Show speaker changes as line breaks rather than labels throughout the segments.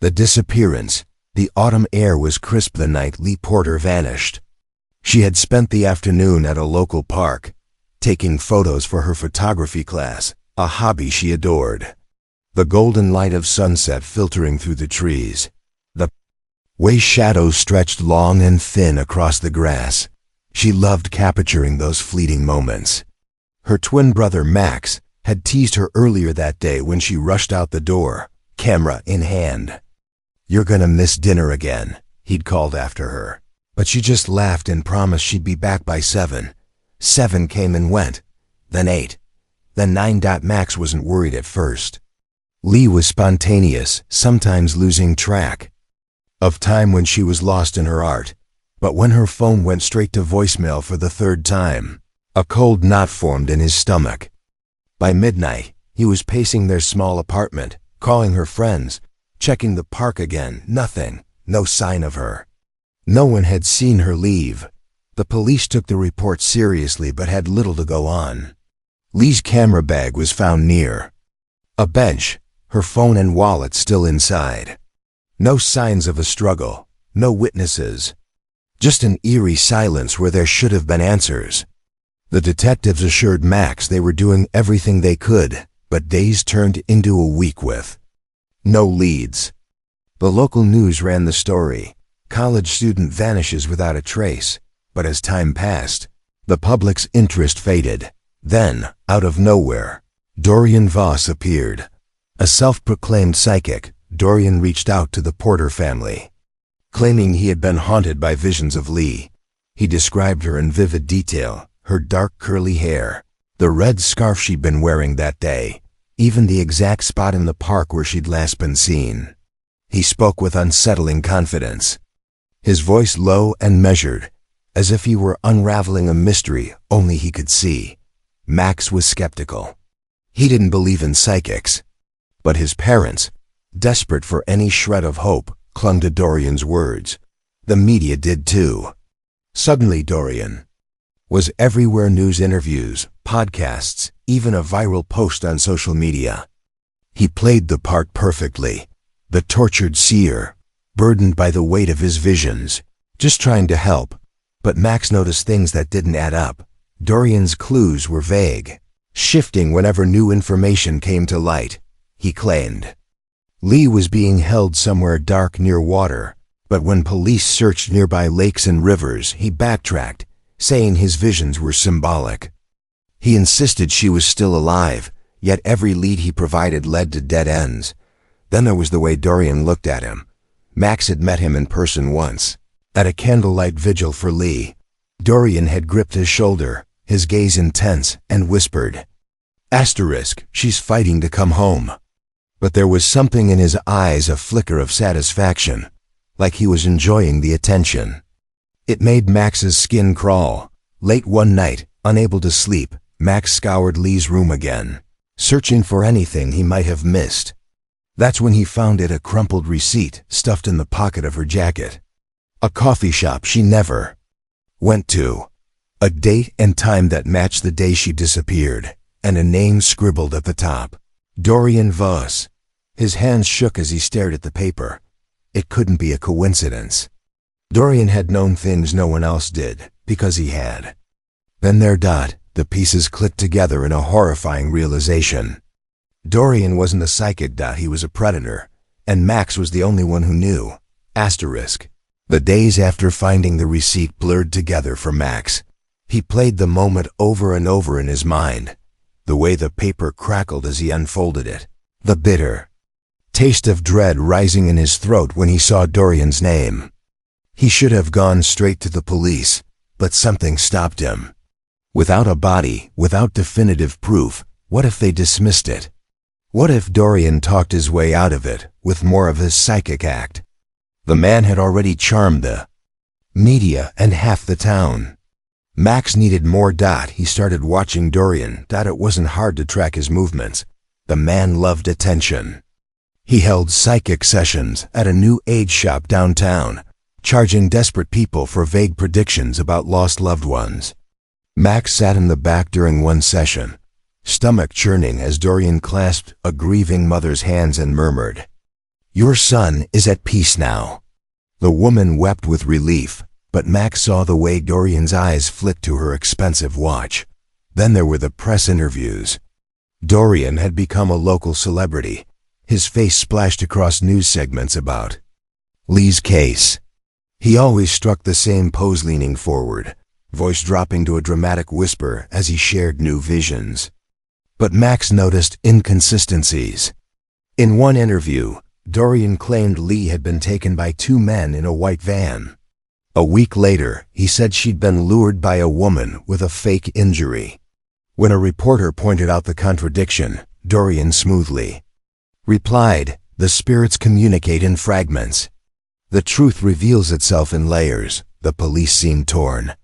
The disappearance. The autumn air was crisp the night Lee Porter vanished. She had spent the afternoon at a local park, taking photos for her photography class, a hobby she adored. The golden light of sunset filtering through the trees. The way shadows stretched long and thin across the grass. She loved capturing those fleeting moments. Her twin brother Maxx had teased her earlier that day when she rushed out the door, camera in hand. "You're gonna miss dinner again," he'd called after her. But she just laughed and promised she'd be back by 7. 7 came and went, then 8, then 9. Maxx wasn't worried at first. Lee was spontaneous, sometimes losing track of time when she was lost in her art. But when her phone went straight to voicemail for the 3rd time, a cold knot formed in his stomach. By midnight, he was pacing their small apartment, calling her friends, checking the park again. Nothing, no sign of her. No one had seen her leave. The police took the report seriously but had little to go on. Lee's camera bag was found near a bench, her phone and wallet still inside. No signs of a struggle, no witnesses. Just an eerie silence where there should have been answers. The detectives assured Maxx they were doing everything they could, but days turned into a week with no leads. The local news ran the story. College student vanishes without a trace. But as time passed, the public's interest faded. Then, out of nowhere, Dorian Voss appeared. A self-proclaimed psychic, Dorian reached out to the Porter family, claiming he had been haunted by visions of Lee. He described her in vivid detail, her dark curly hair, the red scarf she'd been wearing that day, even the exact spot in the park where she'd last been seen. He spoke with unsettling confidence, his voice low and measured, as if he were unraveling a mystery only he could see. Maxx was skeptical. He didn't believe in psychics. But his parents, desperate for any shred of hope, clung to Dorian's words. The media did too. Suddenly Dorian was everywhere: news interviews, podcasts, even a viral post on social media. He played the part perfectly, the tortured seer, burdened by the weight of his visions, just trying to help. But Maxx noticed things that didn't add up. Dorian's clues were vague, shifting whenever new information came to light. He claimed Lee was being held somewhere dark near water, but when police searched nearby lakes and rivers, he backtracked, saying his visions were symbolic. He insisted she was still alive, yet every lead he provided led to dead ends. Then there was the way Dorian looked at him. Maxx had met him in person once, at a candlelight vigil for Lee. Dorian had gripped his shoulder, his gaze intense, and whispered, "She's fighting to come home." But there was something in his eyes, a flicker of satisfaction, like he was enjoying the attention. It made Max's skin crawl. Late one night, unable to sleep, Maxx scoured Lee's room again, searching for anything he might have missed. That's when he found it, a crumpled receipt stuffed in the pocket of her jacket. A coffee shop she never went to. A date and time that matched the day she disappeared, and a name scribbled at the top. Dorian Voss. His hands shook as he stared at the paper. It couldn't be a coincidence. Dorian had known things no one else did, because he had. Then the pieces clicked together in a horrifying realization. Dorian wasn't a psychic. He was a predator, and Maxx was the only one who knew. The days after finding the receipt blurred together for Maxx. He played the moment over and over in his mind, the way the paper crackled as he unfolded it, the bitter taste of dread rising in his throat when he saw Dorian's name. He should have gone straight to the police, but something stopped him. Without a body, without definitive proof, what if they dismissed it? What if Dorian talked his way out of it, with more of his psychic act? The man had already charmed the media and half the town. Maxx needed more. He started watching Dorian. It wasn't hard to track his movements. The man loved attention. He held psychic sessions at a new age shop downtown, charging desperate people for vague predictions about lost loved ones. Maxx sat in the back during one session, stomach churning as Dorian clasped a grieving mother's hands and murmured, Your son is at peace now." The woman wept with relief, but Maxx saw the way Dorian's eyes flicked to her expensive watch. Then there were the press interviews. Dorian had become a local celebrity. His face splashed across news segments about Lee's case. He always struck the same pose, leaning forward, voice dropping to a dramatic whisper as he shared new visions. But Maxx noticed inconsistencies. In one interview, Dorian claimed Lee had been taken by two men in a white van. A week later, he said she'd been lured by a woman with a fake injury. When a reporter pointed out the contradiction, Dorian smoothly replied, "The spirits communicate in fragments. The truth reveals itself in layers." The police seemed torn.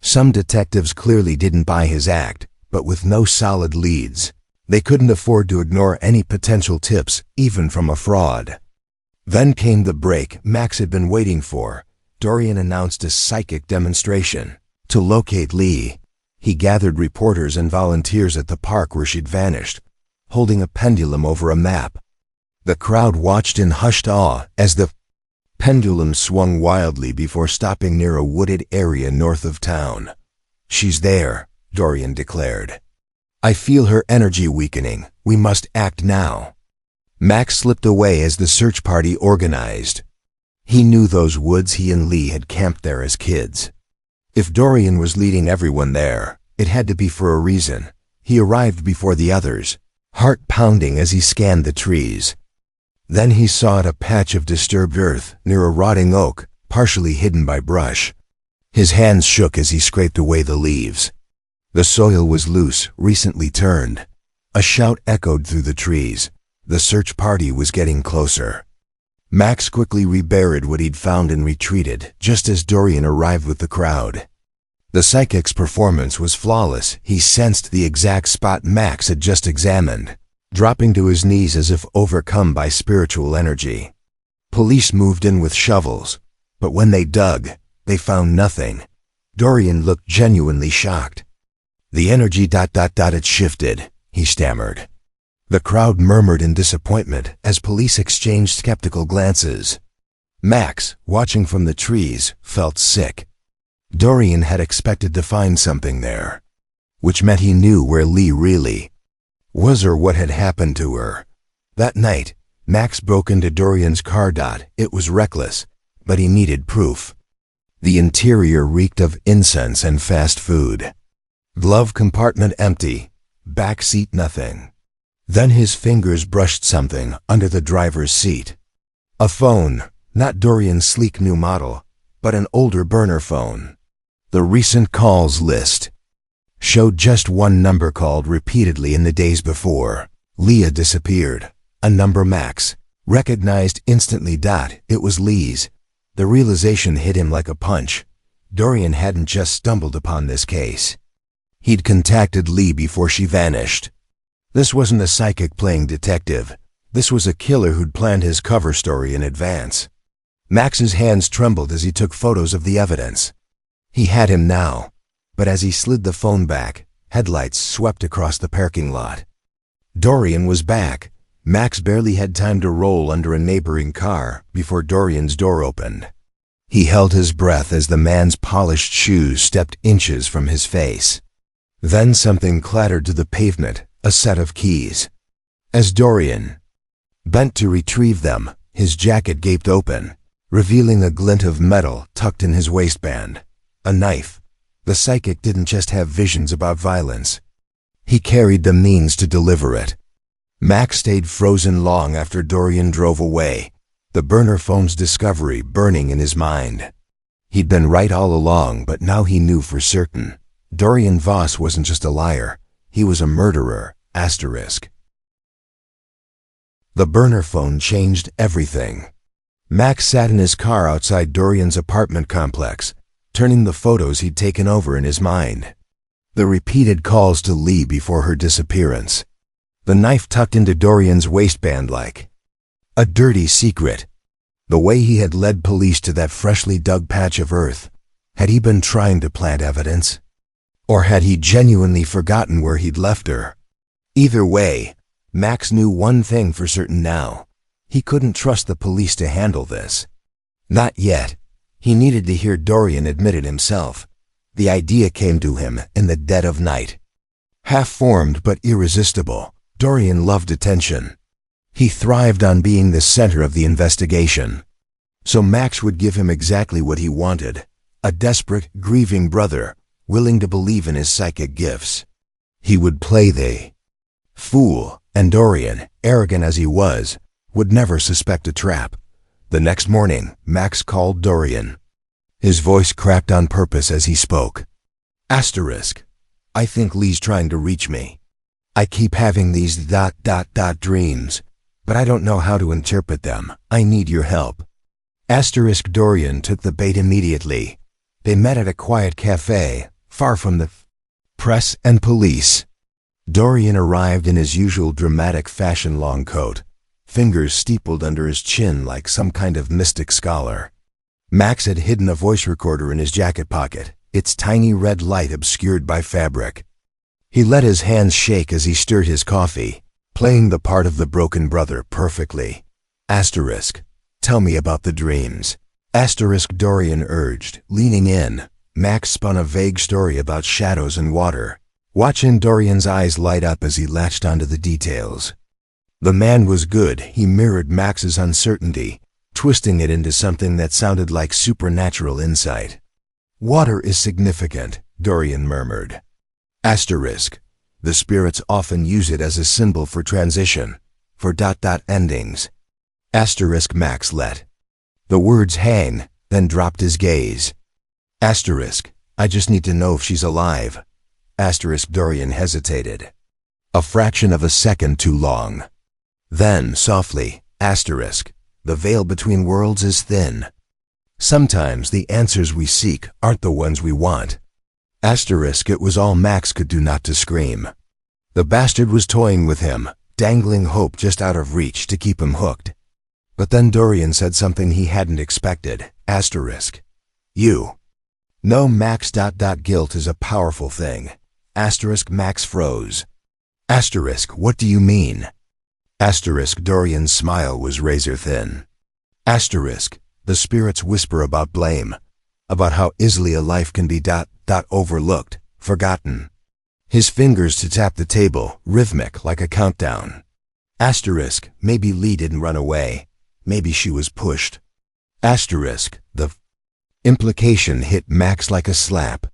Some detectives clearly didn't buy his act, but with no solid leads, they couldn't afford to ignore any potential tips, even from a fraud. Then came the break Maxx had been waiting for. Dorian announced a psychic demonstration. To locate Lee, he gathered reporters and volunteers at the park where she'd vanished, holding a pendulum over a map. The crowd watched in hushed awe as the pendulum swung wildly before stopping near a wooded area north of town. "She's there," Dorian declared. "I feel her energy weakening. We must act now." Maxx slipped away as the search party organized. He knew those woods. He and Lee had camped there as kids. If Dorian was leading everyone there, it had to be for a reason. He arrived before the others, heart pounding as he scanned the trees. Then he saw a patch of disturbed earth near a rotting oak, partially hidden by brush. His hands shook as he scraped away the leaves. The soil was loose, recently turned. A shout echoed through the trees. The search party was getting closer. Maxx quickly reburied what he'd found and retreated, just as Dorian arrived with the crowd. The psychic's performance was flawless. He sensed the exact spot Maxx had just examined, dropping to his knees as if overcome by spiritual energy. Police moved in with shovels, but when they dug, they found nothing. Dorian looked genuinely shocked. "The energy it shifted," he stammered. The crowd murmured in disappointment as police exchanged skeptical glances. Maxx, watching from the trees, felt sick. Dorian had expected to find something there, which meant he knew where Lee really was or what had happened to her. That night, Maxx broke into Dorian's car. It was reckless, but he needed proof. The interior reeked of incense and fast food. Glove compartment empty, back seat nothing. Then his fingers brushed something under the driver's seat. A phone, not Dorian's sleek new model, but an older burner phone. The recent calls list showed just one number called repeatedly in the days before. Leah disappeared. A number Maxx recognized instantly. It was Lee's. The realization hit him like a punch. Dorian hadn't just stumbled upon this case. He'd contacted Lee before she vanished. This wasn't a psychic playing detective. This was a killer who'd planned his cover story in advance. Max's hands trembled as he took photos of the evidence. He had him now, but as he slid the phone back, headlights swept across the parking lot. Dorian was back. Maxx barely had time to roll under a neighboring car before Dorian's door opened. He held his breath as the man's polished shoes stepped inches from his face. Then something clattered to the pavement, a set of keys. As Dorian bent to retrieve them, his jacket gaped open, revealing a glint of metal tucked in his waistband. A knife. The psychic didn't just have visions about violence. He carried the means to deliver it. Maxx stayed frozen long after Dorian drove away, the burner phone's discovery burning in his mind. He'd been right all along, but now he knew for certain. Dorian Voss wasn't just a liar. He was a murderer. Asterisk. The burner phone changed everything. Maxx sat in his car outside Dorian's apartment complex, turning the photos he'd taken over in his mind. The repeated calls to Lee before her disappearance. The knife tucked into Dorian's waistband like a dirty secret. The way he had led police to that freshly dug patch of earth. Had he been trying to plant evidence? Or had he genuinely forgotten where he'd left her? Either way, Maxx knew one thing for certain now. He couldn't trust the police to handle this. Not yet. He needed to hear Dorian admit it himself. The idea came to him in the dead of night. Half-formed but irresistible, Dorian loved attention. He thrived on being the center of the investigation. So Maxx would give him exactly what he wanted, a desperate, grieving brother, willing to believe in his psychic gifts. He would play the fool, and Dorian, arrogant as he was, would never suspect a trap. The next morning, Maxx called Dorian. His voice cracked on purpose as he spoke. Asterisk. I think Lee's trying to reach me. I keep having these ... dreams, but I don't know how to interpret them. I need your help. Asterisk. Dorian took the bait immediately. They met at a quiet cafe, far from the press and police. Dorian arrived in his usual dramatic fashion long coat, fingers steepled under his chin like some kind of mystic scholar. Maxx had hidden a voice recorder in his jacket pocket, its tiny red light obscured by fabric. He let his hands shake as he stirred his coffee, playing the part of the broken brother perfectly. Asterisk. Tell me about the dreams. Asterisk. Dorian urged, leaning in. Maxx spun a vague story about shadows and water, watching Dorian's eyes light up as he latched onto the details. The man was good. He mirrored Max's uncertainty, twisting it into something that sounded like supernatural insight. Water is significant, Dorian murmured. Asterisk. The spirits often use it as a symbol for transition, for ... endings. Asterisk. Maxx let the words hang, then dropped his gaze. Asterisk. I just need to know if she's alive. Asterisk. Dorian hesitated. A fraction of a second too long. Then, softly, asterisk. The veil between worlds is thin. Sometimes the answers we seek aren't the ones we want. Asterisk. It was all Maxx could do not to scream. The bastard was toying with him, dangling hope just out of reach to keep him hooked. But then Dorian said something he hadn't expected. Asterisk. You. No. Maxx. Guilt is a powerful thing. Asterisk. Maxx froze. Asterisk. What do you mean? Asterisk. Dorian's smile was razor thin. Asterisk. The spirits whisper about blame, about how easily a life can be ... overlooked, forgotten. His fingers to tap the table, rhythmic like a countdown. Asterisk. Maybe Lee didn't run away. Maybe she was pushed. Asterisk. The implication hit Maxx like a slap.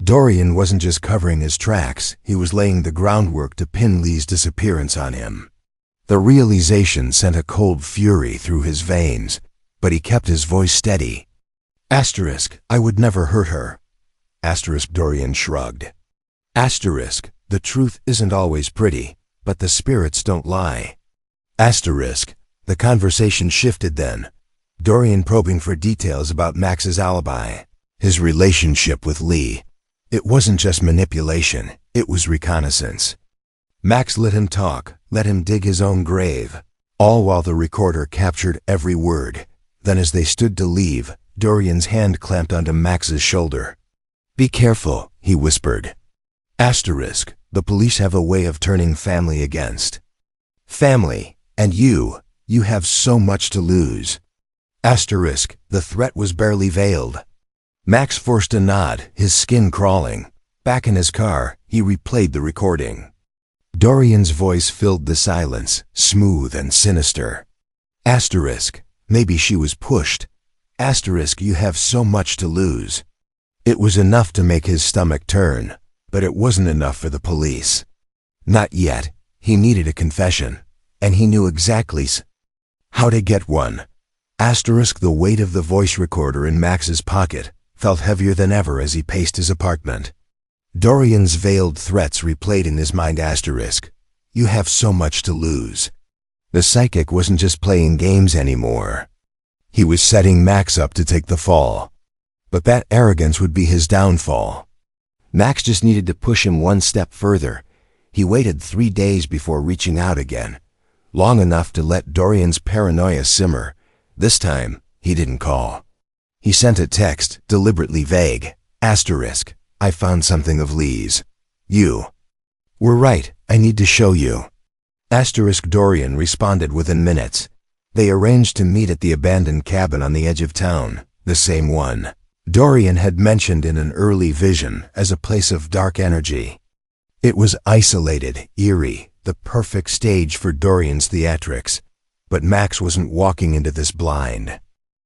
Dorian wasn't just covering his tracks, he was laying the groundwork to pin Lee's disappearance on him. The realization sent a cold fury through his veins, but he kept his voice steady. Asterisk. I would never hurt her. Asterisk. Dorian shrugged. Asterisk. The truth isn't always pretty, but the spirits don't lie. Asterisk. The conversation shifted then, Dorian probing for details about Max's alibi, his relationship with Lee. It wasn't just manipulation, it was reconnaissance. Maxx let him talk, let him dig his own grave, all while the recorder captured every word. Then as they stood to leave, Dorian's hand clamped onto Max's shoulder. Be careful, he whispered. Asterisk. The police have a way of turning family against family, and you have so much to lose. Asterisk. The threat was barely veiled. Maxx forced a nod, his skin crawling. Back in his car, he replayed the recording. Dorian's voice filled the silence, smooth and sinister. Asterisk. Maybe she was pushed. Asterisk. You have so much to lose. It was enough to make his stomach turn, but it wasn't enough for the police. Not yet. He needed a confession, and he knew exactly how to get one. Asterisk. The weight of the voice recorder in Max's pocket felt heavier than ever as he paced his apartment. Dorian's veiled threats replayed in his mind. Asterisk. You have so much to lose. The psychic wasn't just playing games anymore. He was setting Maxx up to take the fall. But that arrogance would be his downfall. Maxx just needed to push him one step further. He waited 3 days before reaching out again, long enough to let Dorian's paranoia simmer. This time, he didn't call. He sent a text, deliberately vague. Asterisk. I found something of Lee's. You were right. I need to show you. Asterisk. Dorian responded within minutes. They arranged to meet at the abandoned cabin on the edge of town, the same one Dorian had mentioned in an early vision as a place of dark energy. It was isolated, eerie, the perfect stage for Dorian's theatrics, but Maxx wasn't walking into this blind.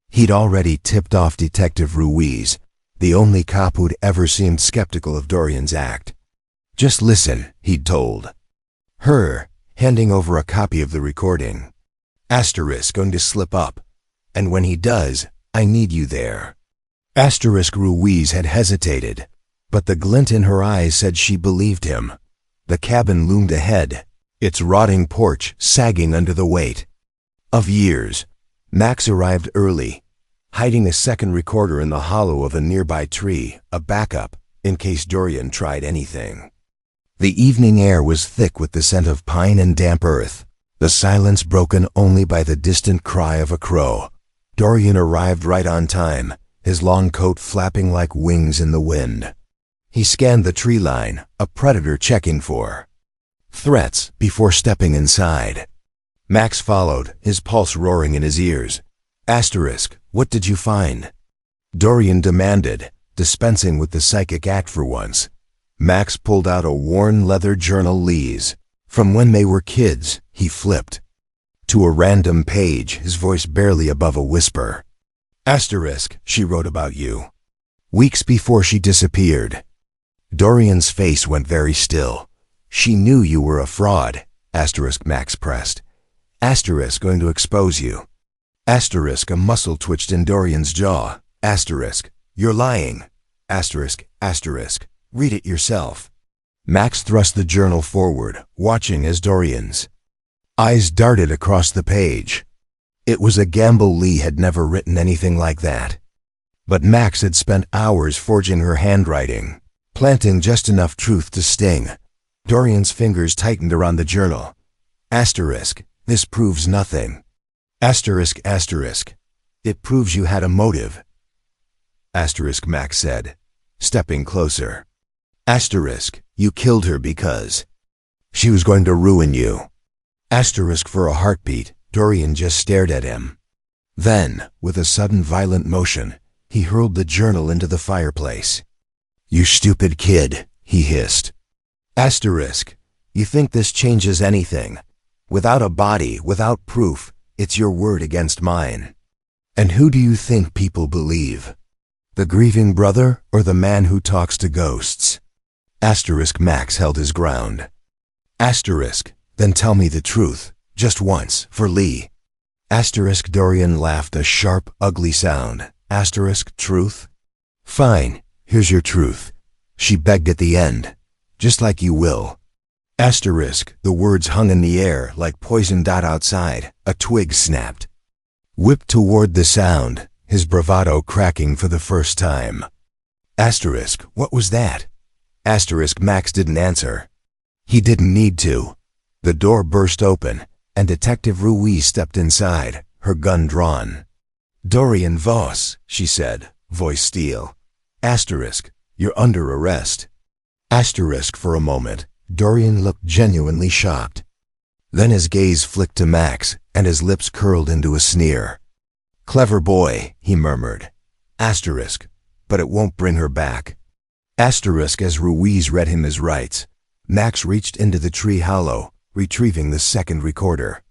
He'd already tipped off Detective Ruiz, the only cop who'd ever seemed skeptical of Dorian's act. "Just listen," he'd told her, handing over a copy of the recording. "Going to slip up, and when he does, I need you there." Ruiz had hesitated, but the glint in her eyes said she believed him. The cabin loomed ahead, its rotting porch sagging under the weight of years. Maxx arrived early, hiding a second recorder in the hollow of a nearby tree, a backup in case Dorian tried anything. The evening air was thick with the scent of pine and damp earth, the silence broken only by the distant cry of a crow. Dorian arrived right on time, his long coat flapping like wings in the wind. He scanned the tree line, a predator checking for threats before stepping inside. Maxx followed, his pulse roaring in his ears. "What did you find?" Dorian demanded, dispensing with the psychic act for once. Maxx pulled out a worn leather journal lease. From when they were kids, he flipped to a random page, his voice barely above a whisper. "She wrote about you weeks before she disappeared." Dorian's face went very still. "She knew you were a fraud," Maxx pressed. "Going to expose you." A muscle twitched in Dorian's jaw. "You're lying." "Read it yourself." Maxx thrust the journal forward, watching as Dorian's eyes darted across the page. It was a gamble. Lee had never written anything like that. But Maxx had spent hours forging her handwriting, planting just enough truth to sting. Dorian's fingers tightened around the journal. "This proves nothing." "It proves you had a motive," Maxx said, stepping closer. "You killed her because she was going to ruin you." For a heartbeat, Dorian just stared at him. Then, with a sudden violent motion, he hurled the journal into the fireplace. "You stupid kid," he hissed. "You think this changes anything? Without a body, without proof, it's your word against mine. And who do you think people believe? The grieving brother or the man who talks to ghosts?" Maxx held his ground. "Then tell me the truth, just once, for Lee." Dorian laughed a sharp, ugly sound. "Truth? Fine, here's your truth," she begged at the end. "Just like you will." The words hung in the air like poison dot outside. A twig snapped. Whipped toward the sound, his bravado cracking for the first time. "What was that?" Maxx didn't answer. He didn't need to. The door burst open, and Detective Ruiz stepped inside, her gun drawn. "Dorian Voss," she said, voice steel. "You're under arrest." For a moment, Dorian looked genuinely shocked. Then his gaze flicked to Maxx, and his lips curled into a sneer. "Clever boy," he murmured. "But it won't bring her back." As Ruiz read him his rights, Maxx reached into the tree hollow, retrieving the second recorder.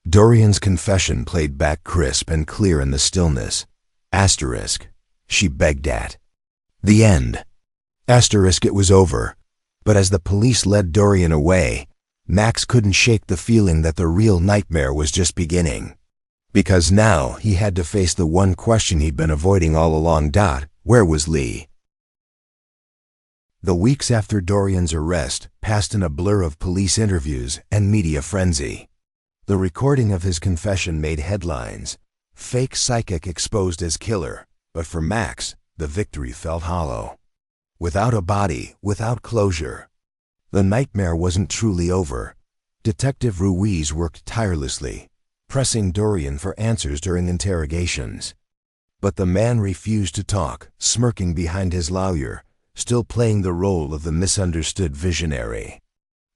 Dorian's confession played back crisp and clear in the stillness. She begged at the end. It was over, but as the police led Dorian away, Maxx couldn't shake the feeling that the real nightmare was just beginning. Because now he had to face the one question he'd been avoiding all along. Where was Lee? The weeks after Dorian's arrest passed in a blur of police interviews and media frenzy. The recording of his confession made headlines. Fake psychic exposed as killer, but for Maxx, the victory felt hollow. Without a body, without closure. The nightmare wasn't truly over. Detective Ruiz worked tirelessly, pressing Dorian for answers during interrogations. But the man refused to talk, smirking behind his lawyer, still playing the role of the misunderstood visionary.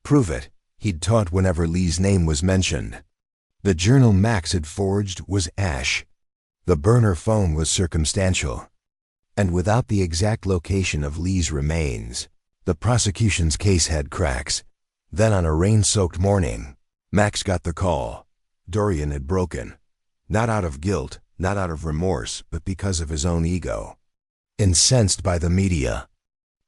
"Prove it," he'd taunt whenever Lee's name was mentioned. The journal Maxx had forged was ash. The burner phone was circumstantial. And without the exact location of Lee's remains, the prosecution's case had cracks. Then on a rain-soaked morning, Maxx got the call. Dorian had broken. Not out of guilt, not out of remorse, but because of his own ego. Incensed by the media,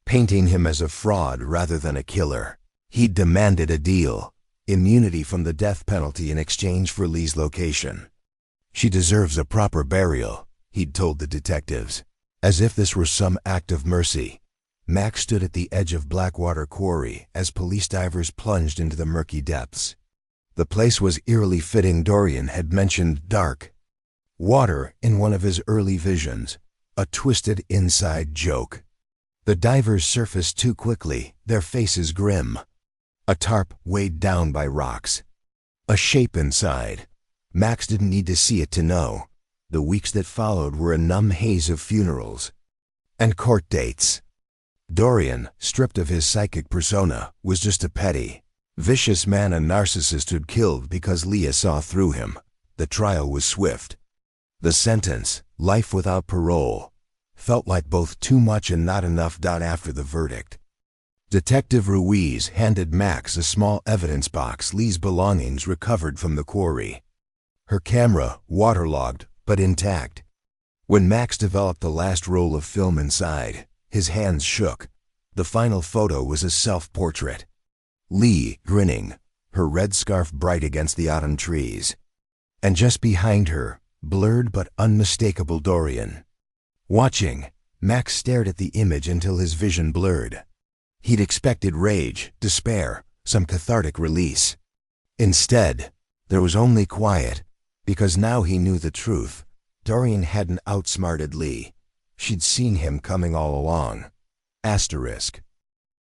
painting him as a fraud rather than a killer, he demanded a deal, immunity from the death penalty in exchange for Lee's location. She deserves a proper burial, he'd told the detectives. As if this were some act of mercy, Maxx stood at the edge of Blackwater Quarry as police divers plunged into the murky depths. The place was eerily fitting. Dorian had mentioned dark water in one of his early visions, a twisted inside joke. The divers surfaced too quickly, their faces grim. A tarp weighed down by rocks. A shape inside. Maxx didn't need to see it to know. The weeks that followed were a numb haze of funerals and court dates. Dorian, stripped of his psychic persona, was just a petty, vicious man, a narcissist who'd killed because Leah saw through him. The trial was swift. The sentence, life without parole, felt like both too much and not enough. After the verdict, Detective Ruiz handed Maxx a small evidence box, Lee's belongings recovered from the quarry. Her camera, waterlogged, but intact. When Maxx developed the last roll of film inside, his hands shook. The final photo was a self-portrait. Lee, grinning, her red scarf bright against the autumn trees. And just behind her, blurred but unmistakable, Dorian. Watching, Maxx stared at the image until his vision blurred. He'd expected rage, despair, some cathartic release. Instead, there was only quiet, because now he knew the truth. Dorian hadn't outsmarted Lee. She'd seen him coming all along. Asterisk.